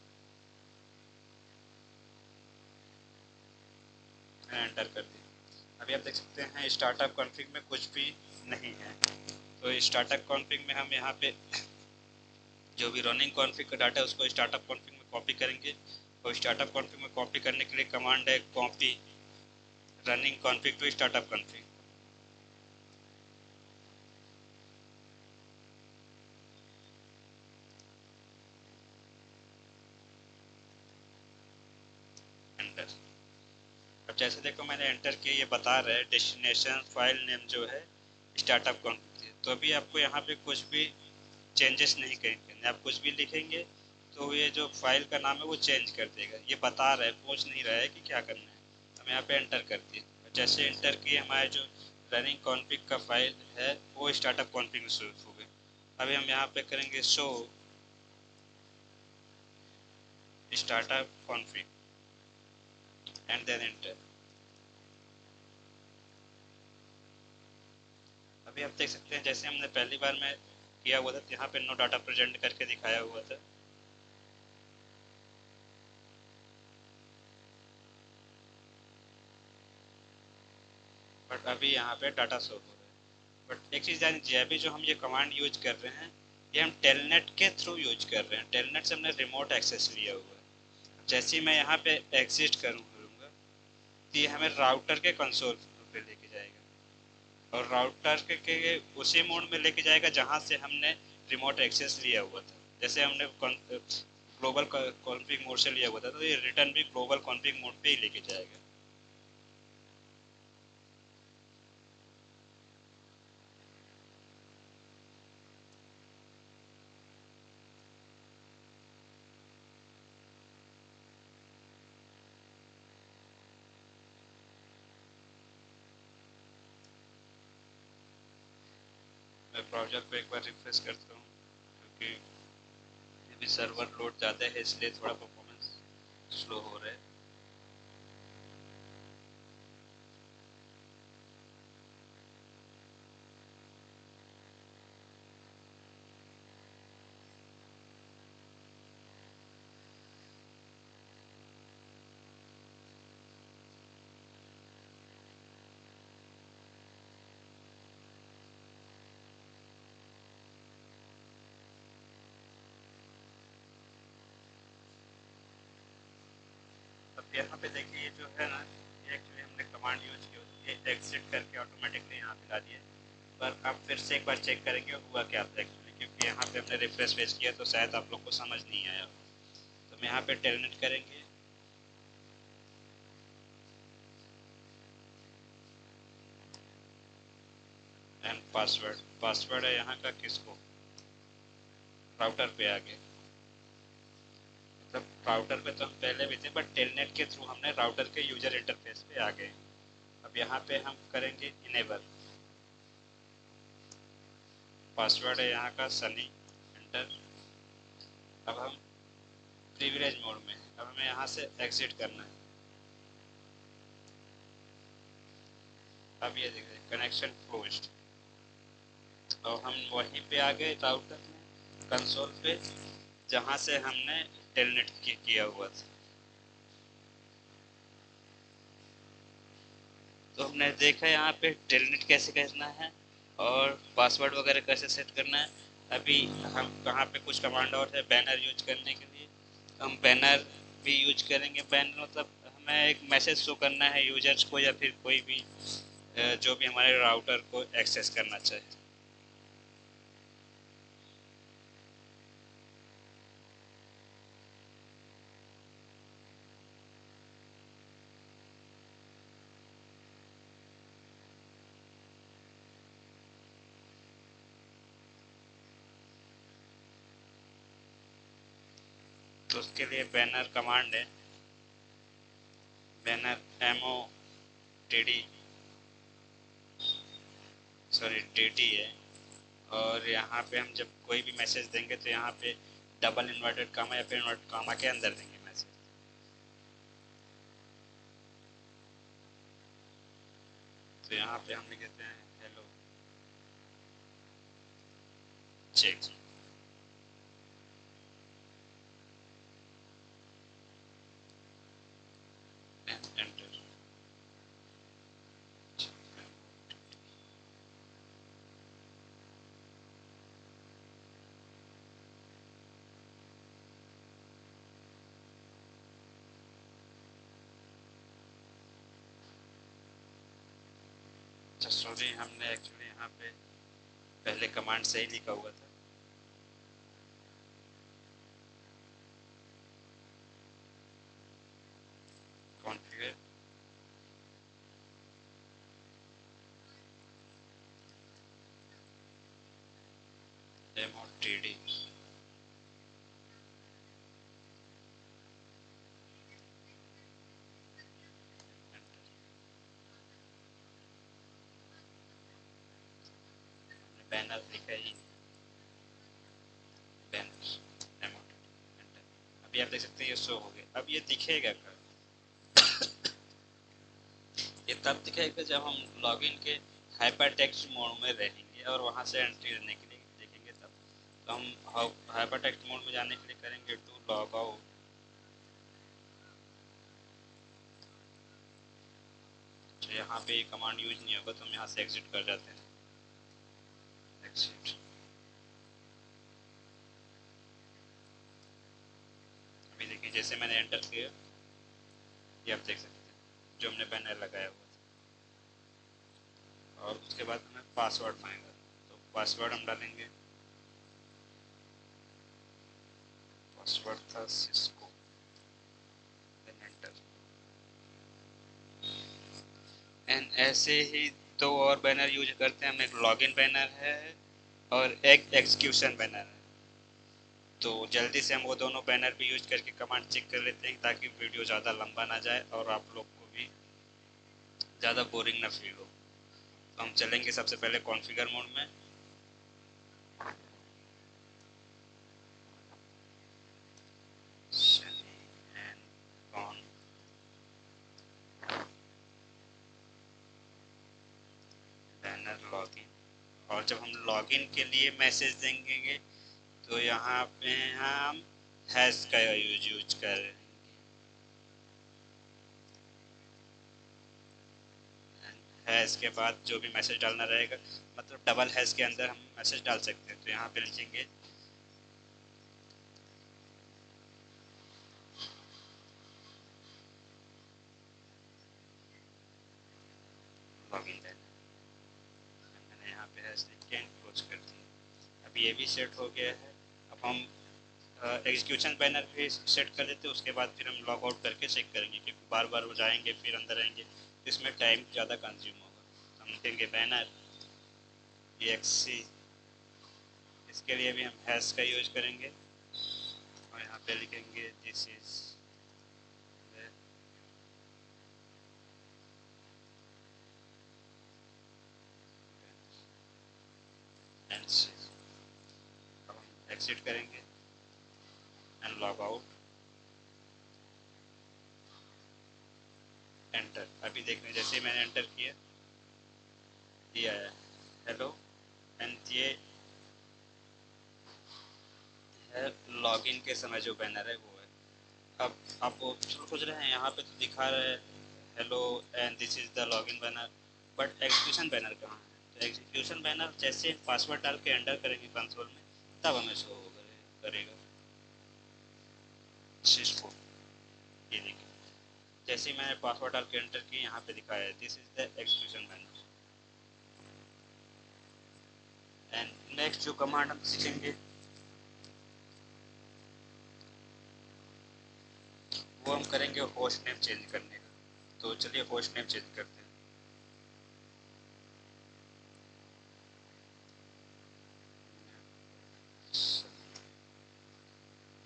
मैंने एंटर कर दिया। अभी आप देख सकते हैं स्टार्टअप कॉन्फ़िग में कुछ भी नहीं है। तो स्टार्टअप कॉन्फ़िग में हम यहाँ पे जो भी रनिंग कॉन्फ़िग का डाटा है उसको स्टार्टअप कॉन्फ़िग में कॉपी करेंगे, और स्टार्टअप कॉन्फ़िग में कॉपी करने के लिए कमांड है copy running config to startup config. Enter. अब जैसे देखो मैंने एंटर किया, ये बता रहा है डेस्टिनेशन फाइल नेम जो है स्टार्टअप कॉन्फ़िग। तो अभी आपको यहाँ पे कुछ भी चेंजेस नहीं करेंगे, आप कुछ भी लिखेंगे तो ये जो फाइल का नाम है वो चेंज कर देगा। ये बता रहा है, पूछ नहीं रहा है कि क्या करना है। हम यहाँ पे एंटर कर दिए, जैसे एंटर किए हमारे जो रनिंग कॉन्फ़िग का फाइल है वो स्टार्टअप कॉन्फ़िग में शुरू हो गई। अभी हम यहाँ पे करेंगे show startup config and then enter. अभी आप देख सकते हैं जैसे हमने पहली बार में किया हुआ था, तो यहाँ पे नो डाटा प्रेजेंट करके दिखाया हुआ था। बट अभी यहाँ पे डाटा शो हो रहा है। बट एक चीज़ जान लीजिए, अभी जो हम ये कमांड यूज कर रहे हैं ये हम टेलनेट के थ्रू यूज कर रहे हैं। टेलनेट से हमने रिमोट एक्सेस लिया हुआ है। जैसे ही मैं यहाँ पे एग्जिट करूँगा तो ये हमें राउटर के कंसोल पे लेके जाएगा, और राउटर के उसी मोड में लेके जाएगा जहाँ से हमने रिमोट एक्सेस लिया हुआ था। जैसे हमने ग्लोबल कॉन्फ़िग मोड से लिया हुआ था, तो ये रिटर्न भी ग्लोबल कॉन्फ़िग मोड पे ही लेके जाएगा। मैं ब्राउज़र को एक बार रिफ्रेश करता हूँ, क्योंकि अभी सर्वर लोड ज़्यादा है इसलिए थोड़ा परफॉर्मेंस स्लो हो रहा है। अब यहाँ पे देखिए ये जो है ना, ये एक्चुअली हमने कमांड यूज की होती है, एग्जिट करके ऑटोमेटिकली यहाँ पे ला दिए। पर आप फिर से एक बार चेक करेंगे हुआ क्या था एक्चुअली, क्योंकि यहाँ पे हमने रिफ्रेश पेज किया तो शायद आप लोग को समझ नहीं आया। तो हम यहाँ पे टेलनेट करेंगे, एंड पासवर्ड। पासवर्ड है यहाँ का किसको, राउटर पे आगे। मतलब राउटर पे तो हम पहले भी थे, बट टेलनेट के थ्रू हमने राउटर के यूजर इंटरफेस पे आ गए। अब यहाँ पे हम करेंगे इनेबल। पासवर्ड है यहाँ का सनी, एंटर। अब हम प्रिविलेज मोड में हैं। अब हमें यहाँ से एग्जिट करना है। अब ये देखिए कनेक्शन क्लोज्ड, और हम वहीं पे आ गए राउटर में कंसोल पे जहाँ से हमने टेलनेट किया हुआ था। तो हमने देखा यहाँ पे टेलनेट कैसे करना है और पासवर्ड वगैरह कैसे सेट करना है। अभी हम कहाँ पे कुछ कमांड और है बैनर यूज करने के लिए, हम बैनर भी यूज करेंगे। बैनर मतलब हमें एक मैसेज शो करना है यूजर्स को या फिर कोई भी जो भी हमारे राउटर को एक्सेस करना चाहे। तो उसके लिए बैनर कमांड है, बैनर MOTD टीटी है। और यहाँ पे हम जब कोई भी मैसेज देंगे तो यहाँ पे डबल इन्वर्टेड कामा या फिर इन्वर्टेड कामा के अंदर देंगे मैसेज। तो यहाँ पे हम लिख देते हैं हेलो चेक एंटर। सॉरी, हमने एक्चुअली यहाँ पे पहले कमांड सही लिखा हुआ था। कॉन्फ़िगर MOTD बैनर लिखा ही बैनर एंटर। अभी आप देख सकते हैं ये शो हो गया। अब ये दिखेगा कब? ये तब दिखेगा जब हम लॉगिन के हाइपर टेक्स्ट मोड में रहेंगे और वहां से एंट्री लेने के लिए देखेंगे तब। तो हम हाइपर टेक्स्ट मोड में जाने के लिए करेंगे टू लॉग आउट। तो यहाँ पे ये कमांड यूज नहीं होगा तो हम यहाँ से एग्जिट कर जाते हैं। एग्जिट। अभी देखिए जैसे मैंने एंटर किया, ये आप देख सकते हैं जो हमने बैनर लगाया हुआ था। और उसके बाद हमें पासवर्ड मांगेगा, तो पासवर्ड हम डालेंगे। पासवर्ड था सिस्को, देन एंटर। एंड ऐसे ही दो और बैनर यूज करते हैं हम। एक लॉगिन बैनर है और एक एग्जीक्यूशन बैनर है। तो जल्दी से हम वो दोनों बैनर भी यूज करके कमांड चेक कर लेते हैं ताकि वीडियो ज़्यादा लंबा ना जाए और आप लोग को भी ज़्यादा बोरिंग ना फील हो। तो हम चलेंगे सबसे पहले कॉन्फ़िगर मोड में। Banner login. और जब हम लॉगिन के लिए मैसेज देंगे तो यहाँ पे हम हैश का यूज करेंगे। हैश के बाद जो भी मैसेज डालना रहेगा, मतलब डबल हैश के अंदर हम मैसेज डाल सकते हैं। तो यहाँ पे लिखेंगे लॉगिन बैनर। मैंने यहाँ पे हैश लिख के क्लोज कर दिया। अब ये भी सेट हो गया है। अब हम एग्जीक्यूशन बैनर भी सेट कर देते हैं। उसके बाद फिर हम लॉग आउट करके चेक करेंगे क्योंकि बार बार वो जाएंगे फिर अंदर आएंगे, इसमें टाइम ज़्यादा कंज्यूम होगा। हम लिखेंगे बैनर EXE। इसके लिए भी हम हैश का यूज करेंगे और यहाँ पे लिखेंगे दिस इज अब हम एग्जिट करेंगे एंड लॉग आउट, एंटर। अभी देखने जैसे ही मैंने एंटर किया ये आया हेलो। एंड ये है लॉगिन के समय जो बैनर है वो है। अब आप वो सोच रहे हैं यहाँ पे तो दिखा रहे हैं hello and this is the login banner, but execution banner कहाँ है? तो एग्जीक्यूशन बैनर जैसे पासवर्ड डाल के एंटर करेंगे कंसोल में तब हमें शो करेगा सिस्को। ये देखिए, जैसे ही मैंने पासवर्ड डाल के एंटर किया यहाँ पे दिखाया है this is the execution banner. And next जो कमांड हम सीखेंगे वो हम करेंगे होस्ट नेम चेंज करने का। तो चलिए होस्ट नेम चेंज करते हैं।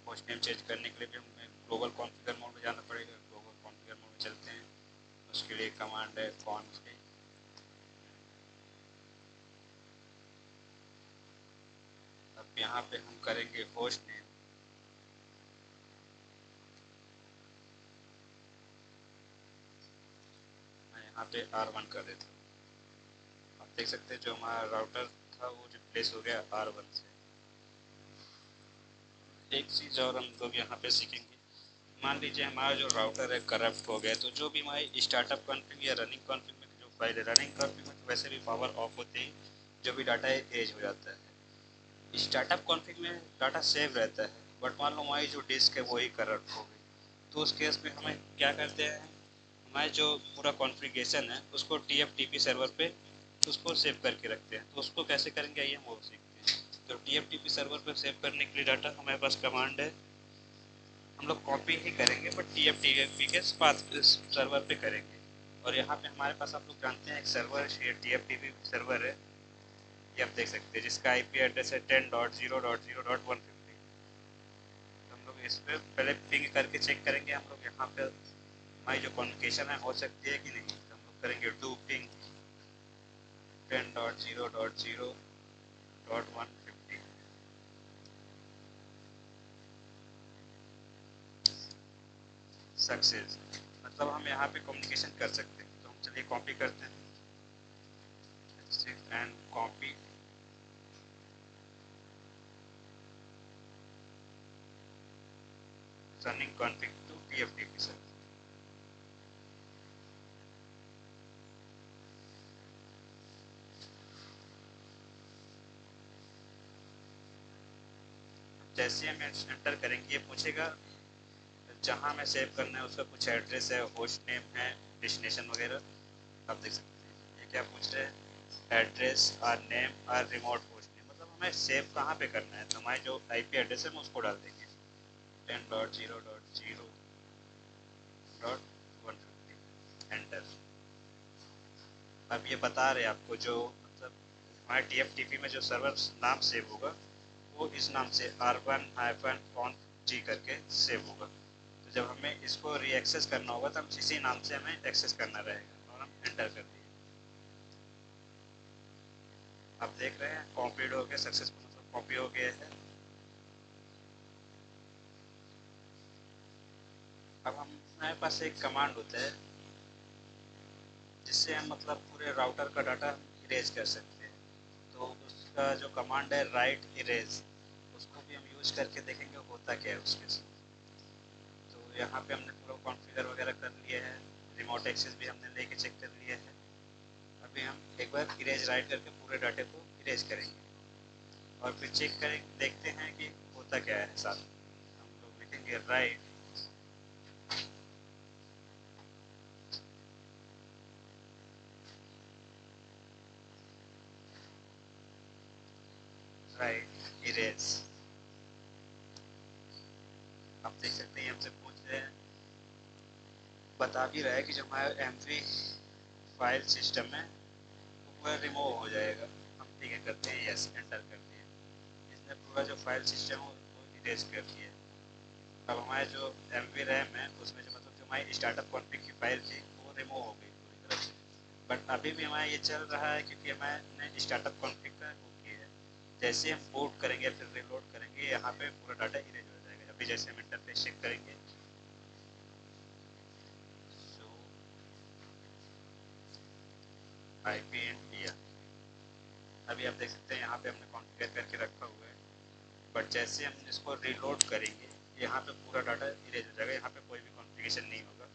होस्ट नेम चेंज करने के लिए भी हमें ग्लोबल कॉन्फ़िगर मोड में जाना पड़ेगा। ग्लोबल कॉन्फ़िगर मोड में चलते हैं, उसके लिए कमांड है कॉन्फ़िग। अब यहाँ पे हम करेंगे होस्ट नेम, मैं यहाँ पे R1 कर देता हूँ। आप देख सकते हैं जो हमारा राउटर था वो रिप्लेस हो गया R1 से। एक चीज़ और हम लोग यहाँ पे सीखेंगे, मान लीजिए हमारा जो राउटर है करप्ट हो गया, तो जो भी हमारी स्टार्टअप कॉन्फ़िग या रनिंग कॉन्फ़िग में जो फाइल है, रनिंग कॉन्फ़िग में तो वैसे भी पावर ऑफ होते ही जो भी डाटा है एज हो जाता है। स्टार्टअप कॉन्फ़िग में डाटा सेव रहता है, बट मान लो हमारी जो डिस्क है वही करप्ट हो गई, तो उस केस में हमें क्या करते हैं, हमारे जो पूरा कॉन्फ़िगरेशन है उसको TFTP सर्वर पे उसको सेव करके रखते हैं। तो उसको कैसे करेंगे आइए हम वो सीखते हैं। तो TFTP सर्वर पे सेव करने के लिए डाटा हमारे पास कमांड है, हम लोग कॉपी ही करेंगे बट TFTP के पास सर्वर पे करेंगे। और यहाँ पे हमारे पास आप लोग जानते हैं एक सर्वर TFTP सर्वर है, ये आप देख सकते हैं जिसका IP एड्रेस है 10.0.0.150। तो हम लोग इस पर पहले पिंग करके चेक करेंगे हम लोग यहाँ पे हमारी जो कम्युनिकेशन है हो सकती है कि नहीं। तो हम लोग करेंगे डू पिंग 10.0.0.150 सक्सेस, मतलब हम यहाँ पे कम्युनिकेशन कर सकते हैं। तो हम चलिए कॉपी करते हैं and copy running config to TFTP server। जैसे हम एंटर करेंगे ये पूछेगा जहाँ हमें सेव करना है उसका कुछ एड्रेस है, होस्ट नेम है, डेस्टिनेशन वगैरह। आप देख सकते हैं ये क्या पूछ रहे हैं, एड्रेस और नेम और रिमोट होस्ट नेम, मतलब हमें सेव कहाँ पे करना है। तो हमारे जो IP एड्रेस है हम उसको डाल देंगे 10.0.0.150 एंटर। अब ये बता रहे आपको जो मतलब हमारे TFTP में जो सर्वर नाम सेव होगा वो इस नाम से R1-conf करके सेव होगा। तो जब हमें इसको री एक्सेस करना होगा तो हम इसी नाम से हमें एक्सेस करना रहेगा और हम एंटर कर दिए। आप देख रहे हैं कॉपीड हो गया, सक्सेसफुल मतलब कॉपी हो गया है। अब हमारे पास एक कमांड होता है जिससे हम मतलब पूरे राउटर का डाटा इरेज कर सकते हैं। तो उसका जो कमांड है राइट इरेज, उसको भी हम यूज करके देखेंगे होता क्या है उसके साथ। तो यहाँ पे हमने पूरा कॉन्फ़िगर वगैरह कर लिया है, रिमोट एक्सेस भी हमने लेके चेक कर लिया है। अभी हम एक बार इरेज राइट करके पूरे डाटे को इरेज करेंगे और फिर चेक करेंगे, देखते हैं कि होता क्या है साथ। हम लोग लिखेंगे राइट राइट इरेज। आप देख सकते हैं हमसे पूछ रहे हैं, बता भी रहा है कि जो हमारा MV फाइल सिस्टम है वो पूरा रिमूव हो जाएगा। हम ठीक है करते हैं, यस एंटर करते हैं। इसने पूरा जो फाइल सिस्टम है वो इरेज कर दिया। अब हमारे जो MV रैम है उसमें जो मतलब जो हमारी स्टार्टअप कॉन्फ़िग की फाइल थी वो रिमूव हो गई पूरी तरह से। बट अभी भी हमारा ये चल रहा है क्योंकि हमने स्टार्टअप कॉन्फ़िग का वो किया है। जैसे हम बूट करेंगे फिर रिलोड करेंगे यहाँ पे पूरा डाटा इरेज हो जाएगा। अभी जैसे हम इंटरफेस चेक करेंगे सो IP इंडिया, अभी आप देख सकते हैं यहाँ पे हमने कॉन्फ़िगर करके रखा हुआ है। बट जैसे हम इसको रिलोड करेंगे यहाँ पे पूरा डाटा इरेज हो जाएगा, यहाँ पे कोई भी कॉन्फ़िगरेशन नहीं होगा।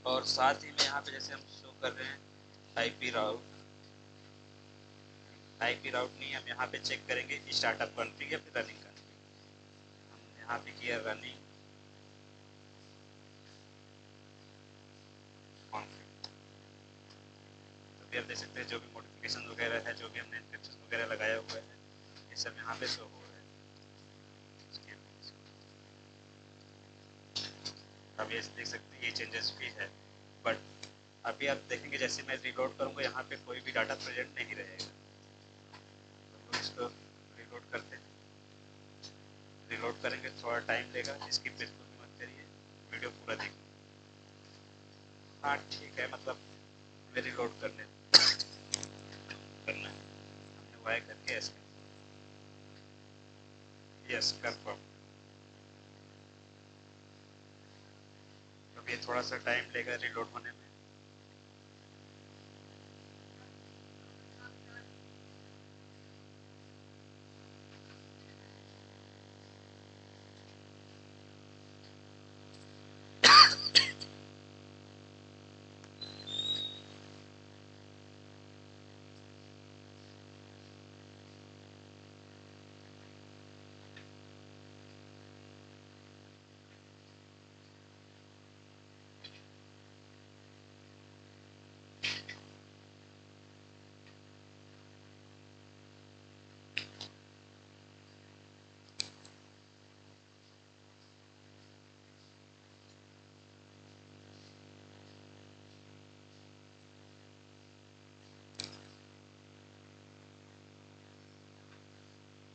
और साथ ही में यहाँ पे जैसे हम शो कर रहे हैं आईपी राउट, आईपी राउट नहीं, हम यहाँ पे चेक करेंगे स्टार्टअप कॉन्फ़िग या फिर रनिंग कॉन्फ़िग। हम यहाँ पे किया रनिंग कॉन्फ़िग, तो भी आप देख सकते हैं जो भी मॉडिफिकेशन वगैरह है, जो भी हमने इंस्क्रिप्शन वगैरह लगाया हुआ है, ये सब यहाँ पे शो हो रहा है। अब ये देख सकते हैं ये चेंजेस भी है, बट अभी आप देखेंगे जैसे मैं रिलोड करूँगा यहाँ पे कोई भी डाटा प्रेजेंट नहीं रहेगा। तो इसको रिलोड करते हैं, रिलोड करेंगे थोड़ा टाइम लेगा, इसकी बिल्कुल भी मत करिए, वीडियो पूरा देखिए। हाँ ठीक है, मतलब मैं रिलोड करना है, हमने वाई करके एस यस कंफर्म। अब ये थोड़ा सा टाइम लेगा रिलोड होने में।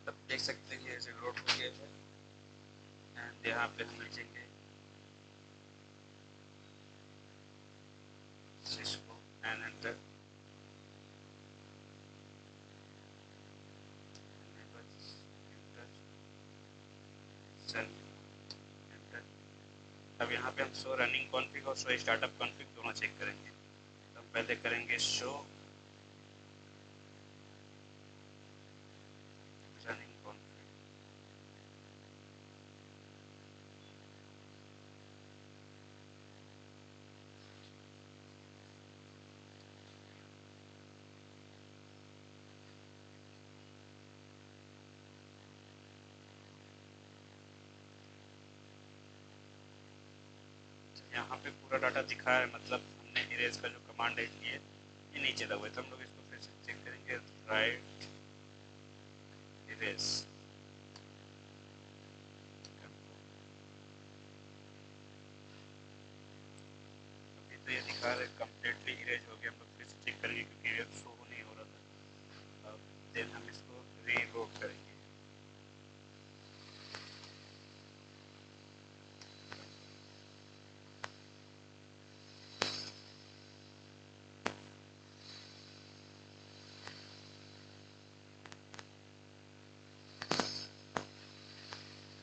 तब देख सकते हैं ये रिलोड हो गया है, एंड यहाँ पे हम लिखेंगे सिस्को एंड एंटर, एंटर। अब यहाँ पे हम शो रनिंग कॉन्फ़िग और शो स्टार्टअप कॉन्फ़िग दोनों चेक करेंगे। तो हम पहले करेंगे शो रनिंग कॉन्फ़िग, यहाँ पे पूरा डाटा दिखा है, मतलब हमने इरेज का जो कमांड है ये नहीं चला हुआ है, तो हम लोग इसको फिर से चेक करेंगे राइट इरेज। अभी तो ये दिखा रहा है कम्प्लीटली इरेज हो गया, हम लोग फिर से चेक करेंगे क्योंकि इरेज शो नहीं हो रहा था। अब देन हम इसको रीलोड करेंगे।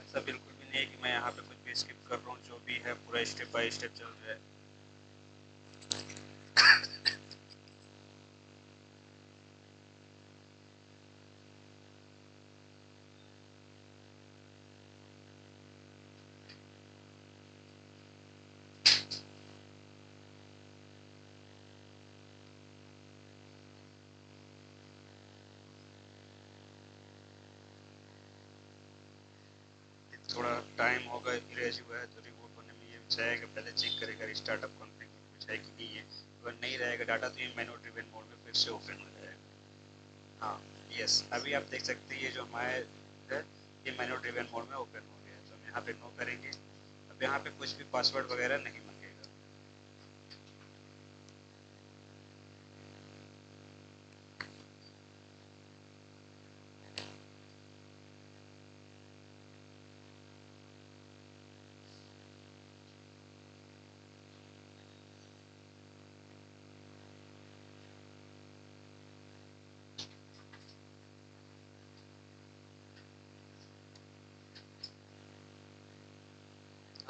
ऐसा बिल्कुल भी नहीं है कि मैं यहाँ पे कुछ भी स्किप कर रहा हूँ, जो भी है पूरा स्टेप बाय स्टेप चल रहा है। थोड़ा टाइम होगा इरेज हुआ है, तो रिबूट होने में ये चाहेगा पहले चेक करेगा स्टार्टअप कॉन्फ़िग में कुछ है कि नहीं है। अगर नहीं रहेगा डाटा तो ये मैनुअल ड्रिवन मोड में फिर से ओपन हो जाएगा। हाँ यस, अभी आप देख सकते हैं ये जो हमारे है ये मैनुअल ड्रिवन मोड में ओपन हो गया है। तो हम यहाँ पे नो करेंगे। अब यहाँ पे कुछ भी पासवर्ड वगैरह नहीं मांगेगा।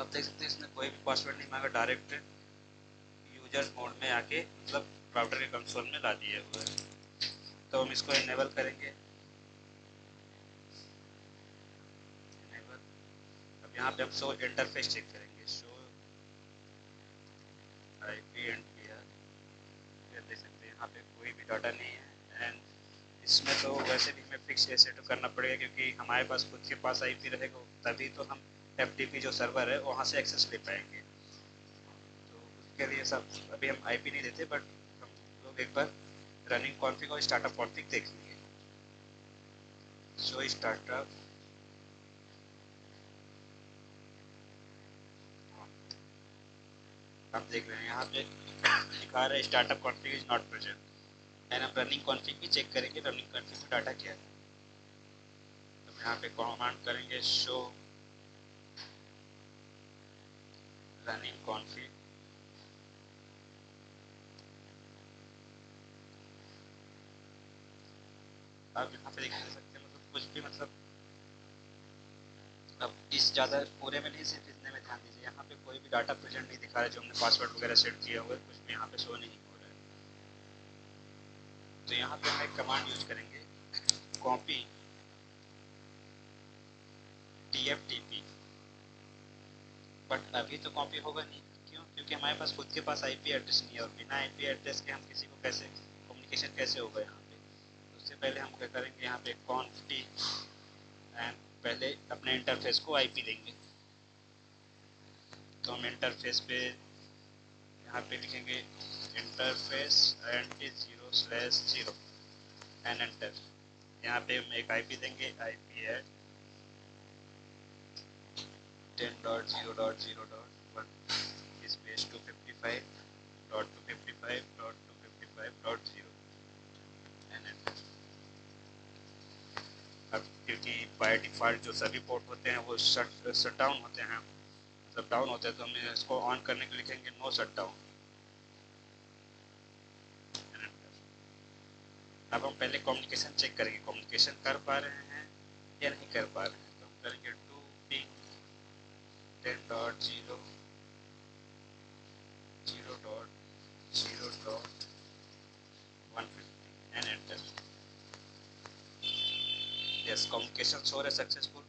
आप देख सकते हैं इसने कोई भी पासवर्ड नहीं मांगा, डायरेक्ट यूजर्स मोड में आके मतलब राउटर के कंसोल में ला दिया हुआ है। तो हम इसको इनेबल करेंगे। इनेबल। अब यहाँ पे हम शो इंटरफेस चेक करेंगे। शो IP एंड किया, ये देख सकते हैं यहाँ पे कोई भी डाटा नहीं है। एंड इसमें तो वैसे भी हमें फिक्स ऐसे तो करना पड़ेगा, क्योंकि हमारे पास खुद के पास IP रहेगा, तभी तो हम FTP जो सर्वर है वहाँ से एक्सेस ले पाएंगे। तो उसके लिए सब अभी हम IP नहीं देते, बट हम लोग एक बार रनिंग कॉन्फ़िग और स्टार्टअप कॉन्फ़िग देख लेंगे। सो स्टार्टअप आप देख रहे हैं यहाँ पे लिखा रहा है startup config is not present. And हम रनिंग कॉन्फ़िग भी चेक करेंगे, रनिंग कॉन्फ़िग में डाटा क्या है। तो यहाँ पे कमांड करेंगे शो रनिंग कॉन्फ़िग। आप यहाँ पे देख सकते हैं, मतलब कुछ भी, मतलब अब इस ज़्यादा पूरे में नहीं, सिर्फ इतने में ध्यान दीजिए। यहाँ पे कोई भी डाटा प्रेजेंट नहीं दिखा रहा है, जो हमने पासवर्ड वगैरह सेट किया हुआ है कुछ भी यहाँ पे शो नहीं हो रहा है। तो यहाँ पे हम एक कमांड यूज करेंगे, कॉपी TFTP। बट अभी तो कॉपी होगा नहीं, क्यों? क्योंकि हमारे पास खुद के पास IP एड्रेस नहीं है, और बिना IP एड्रेस के हम किसी को कैसे कम्युनिकेशन कैसे होगा यहाँ पे। तो उससे पहले हम क्या करेंगे, यहाँ पे conft एंड पहले अपने इंटरफेस को IP देंगे। तो हम इंटरफेस पे यहाँ पे लिखेंगे इंटरफेस एंड 0/0 एंड एंटर। यहाँ पे हम एक IP देंगे, IP है 10.0.0.1 स्पेस 255.255.255.0 एंड एंटर। अब क्योंकि बाय डिफ़ॉल्ट जो सभी पोर्ट होते हैं वो शट डाउन होते हैं, मतलब डाउन होते हैं, तो हम इसको ऑन करने के लिए लिखेंगे नो शट डाउन। अब हम पहले कम्युनिकेशन चेक करेंगे, कम्युनिकेशन कर पा रहे हैं या नहीं कर पा रहे हैं। तो हम करेंगे do ping 10.0.0.150 and enter. Yes, communication हो रहा है सक्सेसफुल।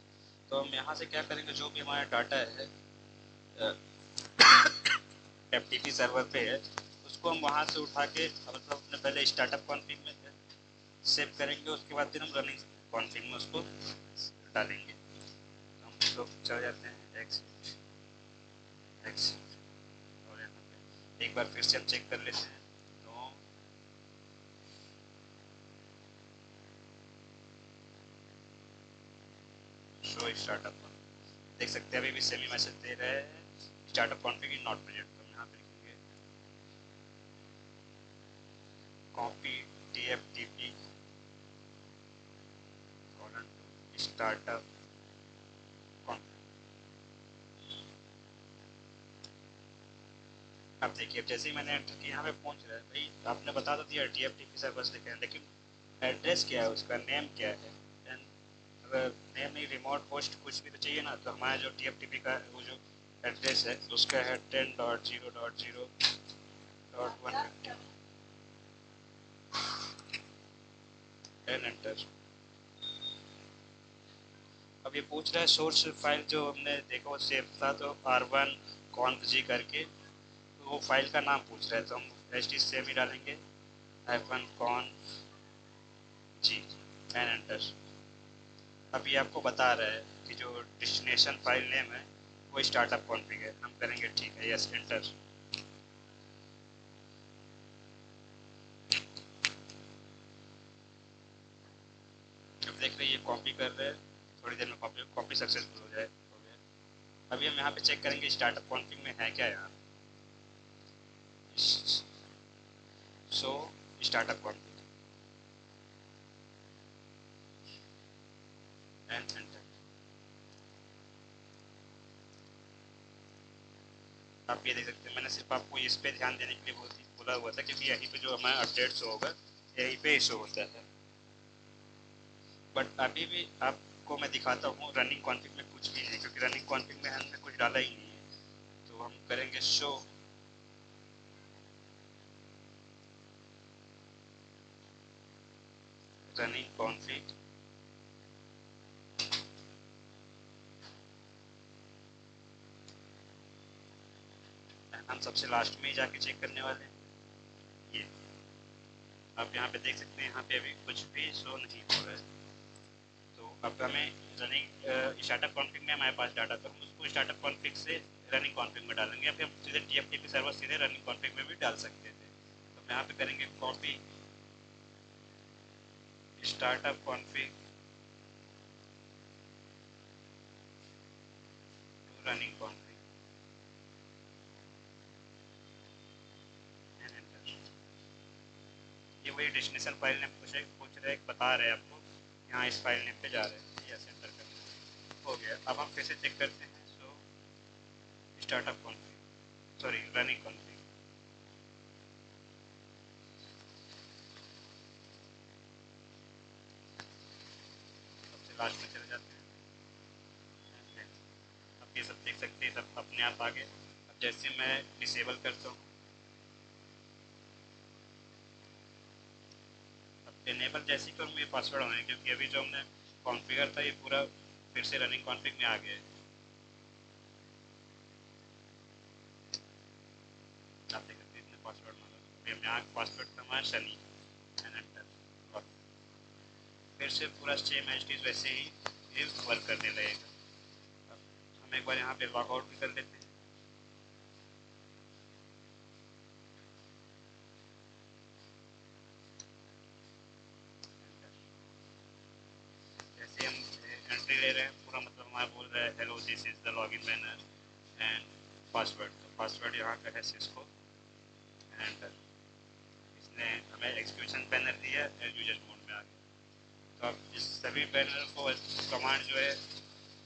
तो हम यहाँ से क्या करेंगे, जो भी हमारा डाटा है FTP सर्वर पे है, उसको हम वहाँ से उठा के मतलब अपने पहले स्टार्टअप कॉन्फ़िग में सेव करेंगे, उसके बाद फिर हम रनिंग कॉन्फ़िग में उसको डालेंगे। तो हम लोग चले जाते हैं एक्सिट और यहाँ पे एक बार फिर से हम चेक कर लेते हैं। नो शो स्टार्टअप, देख सकते हैं अभी भी सेमी मैसेज दे रहे हैं startup config is not present. तो हम यहाँ पे लिखेंगे copy TFTP colon to startup config. अब देखिए, जैसे ही मैंने एंटर किया यहाँ पे पहुँच रहा है, भाई आपने बता तो दिया TFTP सर्वर लिखे हैं, लेकिन एड्रेस क्या है, उसका नेम क्या है। एंड अगर नेम नहीं, रिमोट होस्ट कुछ भी तो चाहिए ना। तो हमारा जो TFTP का वो जो एड्रेस है उसका है 10.0.0.150 एंड एंटर। अब ये पूछ रहा है सोर्स फाइल जो हमने देखा वो सेव था, तो R1 conf g करके, तो वो फाइल का नाम पूछ रहा है, तो हम HT सेव ही डालेंगे -conf g एंड एंटर। अब ये आपको बता रहा है कि जो डेस्टिनेशन फाइल नेम है वो स्टार्टअप कॉन्फ़िग है। हम करेंगे ठीक है, यस एंटर। अब देख रहे हैं ये कॉपी कर रहे हैं, थोड़ी देर में कॉपी सक्सेसफुल हो गया। अभी हम यहाँ पे चेक करेंगे स्टार्टअप कॉन्फ़िग में है क्या यहाँ। सो स्टार्टअप कॉन्फ़िग एंड एंटर। आप ये देख सकते हैं, मैंने सिर्फ आपको इस पे ध्यान देने के लिए बोला हुआ था, क्योंकि यहीं पे जो हमारा अपडेट शो होगा यहीं पे शो होता है। बट अभी भी आपको मैं दिखाता हूँ रनिंग कॉन्फ़िग में कुछ भी नहीं, क्योंकि रनिंग कॉन्फ़िग में हमने कुछ डाला ही नहीं है। तो हम करेंगे शो रनिंग कॉन्फ़िग। हम सबसे लास्ट में ही जाके चेक करने वाले हैं। ये आप यहाँ पे देख सकते हैं, यहाँ पे अभी कुछ भी शो नहीं हो रहा है। तो अब हमें रनिंग स्टार्टअप कॉन्फ़िग में हमारे पास डाटा, तो हम उसको स्टार्टअप कॉन्फ़िग से रनिंग कॉन्फ़िग में डालेंगे, या फिर हम सीधे TFTP सर्वर सीधे रनिंग कॉन्फ़िग में भी डाल सकते थे। तो हम यहाँ पे करेंगे copy startup config to running config and enter. ये वही डेस्टिनेशन फाइल नेम पूछ रहे हैं, बता रहे हैं आपको, यहाँ इस फाइल नेम पे जा रहे हैं, यस एंटर करना हो गया। अब हम फिर से चेक करते हैं। So startup config, sorry running config, सबसे लास्ट में चले जाते हैं। अब ये सब देख सकते हैं, सब अपने आप आ गए। अब जैसे मैं डिसेबल करता हूँ, अब इनेबल जैसे ही करूँ ये पासवर्ड होना है, क्योंकि अभी जो हमने कॉन्फ़िगर था ये पूरा फिर से रनिंग कॉन्फ़िग में आ गया है। आप देख सकते हैं इसने पासवर्ड मांगा, अभी हम यहाँ पासवर्ड था हमारा शनि एंड एंटर। फिर से पूरा सेम एज इट इज़ वैसे ही ये वर्क करने लगेगा। अब हम एक बार यहाँ पे लॉगआउट भी कर लेते हैं। जैसे हम एंट्री ले रहे हैं, पूरा मतलब हमारा बोल रहा है hello this is the login banner and password. तो पासवर्ड यहाँ का है सिस्को एंटर। इसने हमें एक्सक्यूशन बैनर दिया है, यूजर मोड में आ गया। तो आप इस सभी बैनर को कमांड जो है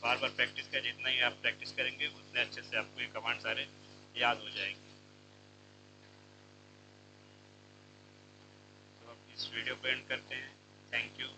बार बार प्रैक्टिस कर, जितना ही आप प्रैक्टिस करेंगे उतने अच्छे से आपको ये कमांड सारे याद हो जाएंगे। तो अब इस वीडियो को एंड करते हैं। Thank you.